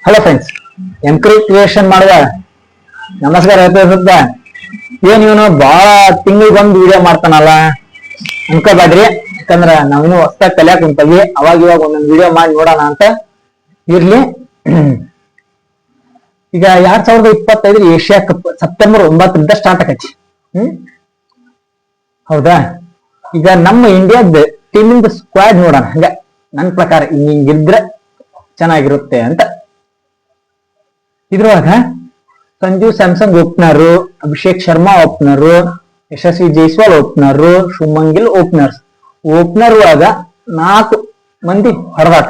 Hello friends, ಎಂಕ್ರಿ creation ಮಾಡುವ ನಮಸ್ಕಾರ ಹೇಳ್ತಾ ಏನ್ ಇವನು ಬಹಳ ತಿಂಗಳಿಗೊಂದು ವಿಡಿಯೋ ಮಾಡ್ತಾನಲ್ಲ ಅನ್ಕೋಬೇಡ್ರಿ. ಯಾಕಂದ್ರ ನಾವಿನ್ನು ಹೊಸ ಕಲಿಯಾಕ್ ಕುಂತೀವಿ. ಅವಾಗ ಇವಾಗ ಒಂದೊಂದು ವಿಡಿಯೋ ಮಾಡಿ ನೋಡೋಣ ಅಂತ ಇರ್ಲಿ. ಈಗ 2025 ಏಷ್ಯಾ ಕಪ್ ಸೆಪ್ಟೆಂಬರ್ 9ರಿಂದ ಸ್ಟಾರ್ಟ್ ಆಕೈತಿ. ಹೌದಾ? ಈಗ ನಮ್ಮ ಇಂಡಿಯಾದ ಟೀಮಿಂದ ಸ್ಕ್ವಾಡ್ ನೋಡೋಣ. ಹಂಗ ನನ್ನ ಪ್ರಕಾರ ಹಿಂಗಿದ್ರೆ ಚೆನ್ನಾಗಿರುತ್ತೆ ಅಂತ. ಇದ್ರೊಳಗ ಸಂಜು ಸ್ಯಾಮ್ಸಂಗ್ ಓಪನರು, ಅಭಿಷೇಕ್ ಶರ್ಮಾ ಓಪನರು, ಯಶಸ್ವಿ ಜೈಸ್ವಾಲ್ ಓಪನರು, ಶುಭ್ಮನ್ ಗಿಲ್ ಓಪನರ್ಸ್. ಓಪನರ್ ಒಳಗ 4 ಮಂದಿ ಹೊರದಾಟ.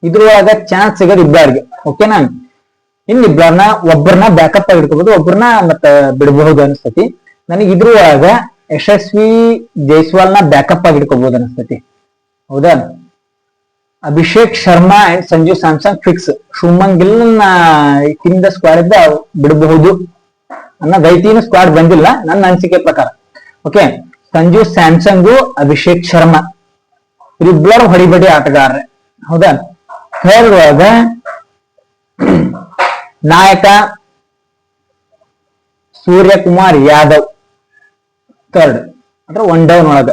ಇದ್ರೊಳಗ ಚಾನ್ಸ್ ಸಿಗೋದು ಇಬ್ಬರಿಗೆ. ಓಕೆನಾ? ಇನ್ನಿಬ್ಬರನ್ನ ಒಬ್ಬರನ್ನ ಬ್ಯಾಕಪ್ ಆಗಿ ಇಟ್ಕೋಬಹುದು, ಒಬ್ಬರನ್ನ ಮತ್ತೆ ಬಿಡಬಹುದು ಅನಿಸ್ತತಿ ನನಗೆ. ಇದ್ರೊಳಗ ಯಶಸ್ವಿ ಜೈಸ್ವಾಲ್ನ ಬ್ಯಾಕಪ್ ಆಗಿ ಇಟ್ಕೋಬಹುದು ಅನಿಸ್ತತಿ. ಹೌದಾ? Abhishek Sharma and Sanju Samsung fix. Shubman Gill ಹಿಂದ ಸ್ಕ್ವಾಡ್ ಇದ್ದ ಬಿಡಬಹುದು ಅನ್ನೋದೈತಿನ ಸ್ಕ್ವಾಡ್ ಬಂದಿಲ್ಲ ನನ್ನ ಅನಿಸಿಕೆ ಪ್ರಕಾರ. ಓಕೆ, ಸಂಜು ಸ್ಯಾಮ್ಸಂಗು ಅಭಿಷೇಕ್ ಶರ್ಮಾ ಇಬ್ಬರು ಹೊಡಿಬಡಿ ಆಟಗಾರರೇ. ಹೌದಾ? ಥರ್ಡ್ ಒಳಗ ನಾಯಕ ಸೂರ್ಯಕುಮಾರ್ ಯಾದವ್. ಥರ್ಡ್ ಅಂದ್ರೆ ಒನ್ ಡೌನ್ ಒಳಗ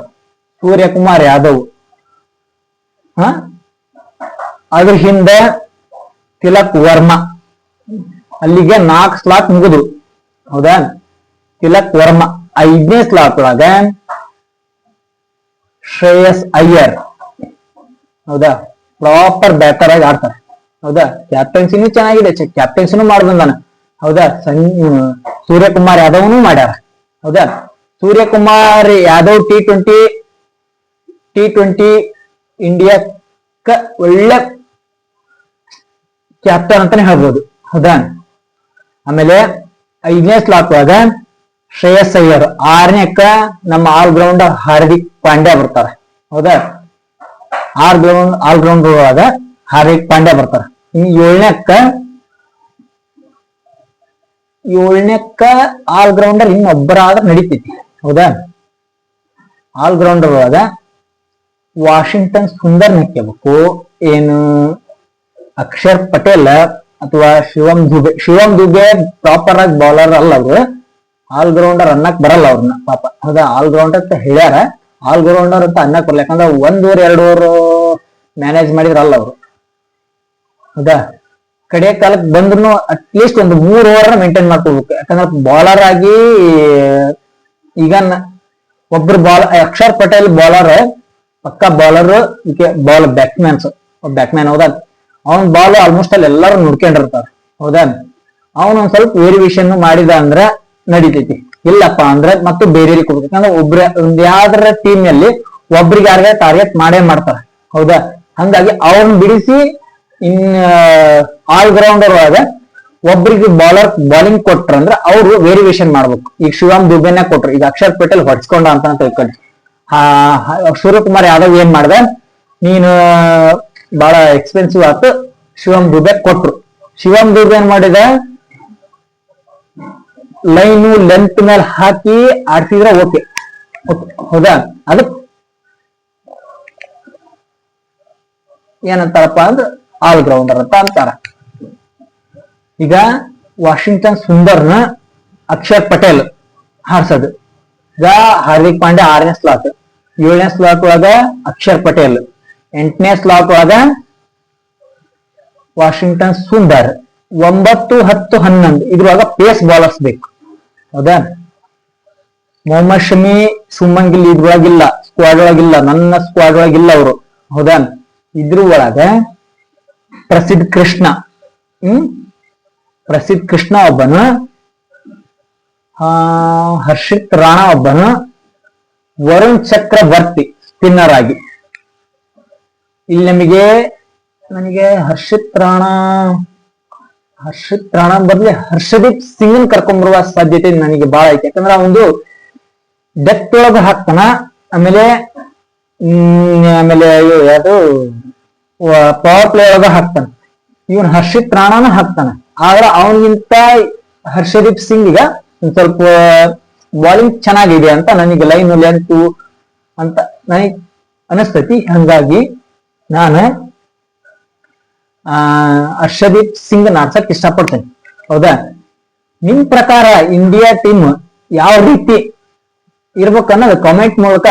ಸೂರ್ಯಕುಮಾರ್ ಯಾದವ್. ಅದ್ರ ಹಿಂದೆ ತಿಲಕ್ ವರ್ಮಾ. ಅಲ್ಲಿಗೆ 4 ಸ್ಲಾಟ್ ಮುಗಿದು. ಹೌದಾ? ತಿಲಕ್ ವರ್ಮಾ 5ನೇ ಸ್ಲಾಟ್ ಒಳಗ ಶ್ರೇಯಸ್ ಅಯ್ಯರ್. ಹೌದಾ? ಪ್ರಾಪರ್ ಬ್ಯಾಟರ್ ಆಗಿ ಆಡ್ತಾರೆ. ಹೌದಾ? ಕ್ಯಾಪ್ಟನ್ಸಿನೂ ಚೆನ್ನಾಗಿದೆ, ಕ್ಯಾಪ್ಟನ್ಸಿನೂ ಮಾಡ್ಬಂದಾನ. ಹೌದಾ? ಸೂರ್ಯಕುಮಾರ್ ಯಾದವ್ನು ಮಾಡ್ಯಾರ. ಹೌದಾ? ಸೂರ್ಯಕುಮಾರ್ ಯಾದವ್ ಟಿ20 ಇಂಡಿಯಾಕ್ಕ ಒಳ್ಳೆ ಕ್ಯಾಪ್ಟನ್ ಅಂತಾನೆ ಹೇಳ್ಬೋದು. ಹೌದಾ? ಆಮೇಲೆ 5ನೇ ಸ್ಲಾಟ್ ಒಳಗ ಶ್ರೇಯಸ್ ಅಯ್ಯರ್. 6ನೇಕ್ಕ ನಮ್ಮ ಆಲ್ರೌಂಡರ್ ಹಾರ್ದಿಕ್ ಪಾಂಡ್ಯ ಬರ್ತಾರೆ. ಹೌದಾ? ಆಲ್ರೌಂಡರ್ ಒಳಗ ಹಾರ್ದಿಕ್ ಪಾಂಡ್ಯ ಬರ್ತಾರೆ. ಇನ್ನು 7ನೇಕ್ಕ ಆಲ್ರೌಂಡರ್ ಇನ್ನೊಬ್ಬರಾದ್ರೆ ನಡೀತೈತಿ. ಹೌದಾ? ಆಲ್ರೌಂಡರ್ ಒಳಗ ವಾಷಿಂಗ್ಟನ್ ಸುಂದರ್ ನಿಕ್ಕಬೇಕು, ಏನು ಅಕ್ಷರ್ ಪಟೇಲ್ ಅಥವಾ ಶಿವಮ್ ದುಬೆ ಪ್ರಾಪರ್ ಆಗಿ ಬೌಲರ್ ಅಲ್ಲ. ಅವರು ಆಲ್ರೌಂಡರ್ ಅನ್ನಕ್ ಬರಲ್ಲ ಅವ್ರನ್ನ ಪಾಪ. ಹೌದಾ? ಆಲ್ರೌಂಡರ್ ಅಂತ ಹೇಳ್ಯಾರ, ಆಲ್ರೌಂಡರ್ ಅಂತ ಅನ್ನಕ್ ಬರಲ್ಲ. ಯಾಕಂದ್ರೆ 1 ಓವರ್ 2 ಓವರ್ ಮ್ಯಾನೇಜ್ ಮಾಡಿದ್ರಲ್ಲ ಅವರು. ಹೌದಾ? ಕಡೆ ಕಾಲಕ್ಕೆ ಬಂದ್ರು ಅಟ್ಲೀಸ್ಟ್ ಒಂದು 3 ಓವರ್ ಮೇಂಟೈನ್ ಮಾಡ್ಕೋಬೇಕು. ಯಾಕಂದ್ರೆ ಬೌಲರ್ ಆಗಿ ಈಗ ಒಬ್ರು ಅಕ್ಷರ್ ಪಟೇಲ್ ಬೌಲರ್, ಪಕ್ಕ ಬೌಲರ್, ಬಾಲ್ ಬ್ಯಾಟ್ಮ್ಯಾನ್. ಹೌದಾ? ಅವನ್ ಬಾಲ್ ಆಲ್ಮೋಸ್ಟ್ ಅಲ್ಲಿ ಎಲ್ಲರೂ ನೋಡ್ಕೊಂಡಿರ್ತಾರೆ. ಹೌದಾ? ಅವನು ಒಂದ್ ಸ್ವಲ್ಪ ವೇರಿಯೇಷನ್ ಮಾಡಿದ ಅಂದ್ರೆ ನಡೀತೈತಿ. ಇಲ್ಲಪ್ಪ ಅಂದ್ರೆ ಮತ್ತು ಬೇರೆ ಕೊಡ್ಬೇಕು. ಯಾಕಂದ್ರೆ ಒಂದ್ ಯಾವ್ದಾರ ಟೀಮ್ ನಲ್ಲಿ ಒಬ್ರಿಗೆ ಯಾರಿಗೆ ಟಾರ್ಗೆಟ್ ಮಾಡೇ ಮಾಡ್ತಾರೆ. ಹೌದಾ? ಹಂಗಾಗಿ ಅವ್ರನ್ನ ಬಿಡಿಸಿ ಆಲ್ರೌಂಡರ್ ಒಳಗ ಒಬ್ರಿಗೆ ಬಾಲಿಂಗ್ ಕೊಟ್ರಂದ್ರೆ ಅವ್ರು ವೇರಿಯೇಷನ್ ಮಾಡ್ಬೇಕು. ಈಗ ಶಿವಮ್ ದುಬೆನ ಕೊಟ್ರು, ಈಗ ಅಕ್ಷರ್ ಪಟೇಲ್ ಹೊಡ್ಸ್ಕೊಂಡ ಅಂತ ತಿಳ್ಕೊಂಡ್ರಿ. ಸೂರ್ಯಕುಮಾರ್ ಯಾದವ್ ಏನ್ ಮಾಡ್ದ, ನೀನು ಬಹಳ ಎಕ್ಸ್ಪೆನ್ಸಿವ್ ಆಯ್ತು, ಶಿವಮ್ ದುಬೆ ಕೊಟ್ರು. ಶಿವಮ್ ದುಬೆ ಏನ್ ಮಾಡಿದ, ಲೈನು ಲೆಂತ್ ಮೇಲೆ ಹಾಕಿ ಆಡ್ತಿದ್ರೆ ಓಕೆ. ಹೌದಾ? ಅದು ಏನಂತಾರಪ್ಪ ಅಂದ್ರೆ ಆಲ್ರೌಂಡರ್ ಅಂತ ಅಂತಾರ. ಈಗ ವಾಷಿಂಗ್ಟನ್ ಸುಂದರ್ನ ಅಕ್ಷರ್ ಪಟೇಲ್ ಹಾರ್ಸೋದು. ಈಗ ಹಾರ್ದಿಕ್ ಪಾಂಡ್ಯ 6ನೇ ಸ್ಲಾಟ್, 7ನೇ ಸ್ಲಾಟ್ ಒಳಗ ಅಕ್ಷರ್ ಪಟೇಲ್, 8ನೇ ಸ್ಲಾಟ್ ಒಳಗ ವಾಷಿಂಗ್ಟನ್ ಸುಂದರ್, 9, 10, 11 ಇದ್ರೊಳಗ ಪೇಸ್ ಬಾಲರ್ಸ್ ಬೇಕು. ಹೌದಾ? ಮೊಹಮ್ಮದ್ ಶಮಿ, ಶುಭ್ಮನ್ ಗಿಲ್ ಇದ್ರೊಳಗಿಲ್ಲ, ಸ್ಕ್ವಾಡ್ ಒಳಗಿಲ್ಲ, ನನ್ನ ಸ್ಕ್ವಾಡ್ ಒಳಗಿಲ್ಲ ಅವರು. ಹೌದಾ? ಇದ್ರ ಒಳಗ ಪ್ರಸಿದ್ಧ ಕೃಷ್ಣ ಒಬ್ಬನು, ಹರ್ಷಿತ್ ರಾಣಾ ಒಬ್ಬನು, ವರುಣ್ ಚಕ್ರವರ್ತಿ ಸ್ಪಿನ್ನರ್ ಆಗಿ. ಇಲ್ಲಿ ನನಗೆ ಹರ್ಷಿತ್ ರಾಣಾ ಬದಲಿ ಹರ್ಷದೀಪ್ ಸಿಂಗ್ ಕರ್ಕೊಂಡ್ಬರುವ ಸಾಧ್ಯತೆ ನನಗೆ ಬಹಳ ಐತೆ. ಯಾಕಂದ್ರೆ ಒಂದು ಡೆತ್ ಒಳಗ ಹಾಕ್ತಾನ. ಆಮೇಲೆ ಯಾವುದು ಪವರ್ ಪ್ಲೇ ಒಳಗ ಹಾಕ್ತಾನ. ಇವನ್ ಹರ್ಷಿತ್ ರಾಣಾನ ಹಾಕ್ತಾನ. ಆದ್ರೆ ಅವನಿಗಿಂತ ಹರ್ಷದೀಪ್ ಸಿಂಗ್ ಈಗ ಒಂದ್ ಸ್ವಲ್ಪ ಬಾಲಿಂಗ್ ಚೆನ್ನಾಗಿದೆ ಅಂತ ನನಗೆ, ಲೈನ್ ಲೆಂತ್ ಅಂತ ನನಗೆ ಅನಿಸ್ತತಿ. ಹಂಗಾಗಿ ನಾನು ಹರ್ಷದೀಪ್ ಸಿಂಗ್ ನಾಡ್ಸಕ್ ಇಷ್ಟಪಡ್ತೇನೆ. ಹೌದಾ? ನಿಮ್ ಪ್ರಕಾರ ಇಂಡಿಯಾ ಟೀಮ್ ಯಾವ ರೀತಿ ಇರ್ಬೇಕನ್ನೋದು ಕಾಮೆಂಟ್ ಮೂಲಕ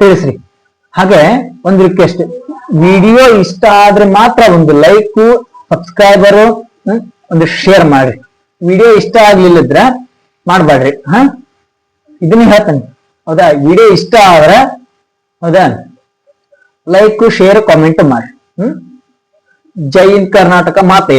ತಿಳಿಸ್ರಿ. ಹಾಗೆ ಒಂದು ರಿಕ್ವೆಸ್ಟ್, ವಿಡಿಯೋ ಇಷ್ಟ ಆದ್ರೆ ಮಾತ್ರ ಒಂದು ಲೈಕ್, ಸಬ್ಸ್ಕ್ರೈಬರು, ಒಂದು ಶೇರ್ ಮಾಡ್ರಿ. ವಿಡಿಯೋ ಇಷ್ಟ ಆಗ್ಲಿಲ್ಲದ್ರ ಮಾಡ್ಬೇಡ್ರಿ. ಇದನ್ನ ಹೇಳ್ತೇನೆ. ಹೌದಾ? ವಿಡಿಯೋ ಇಷ್ಟ ಆದ್ರ ಹೌದಾ ಲೈಕ್, ಶೇರ್, ಕಾಮೆಂಟ್ ಮಾಡಿ. ಜೈ ಹಿಂದ್ ಕರ್ನಾಟಕ ಮಾತೆ.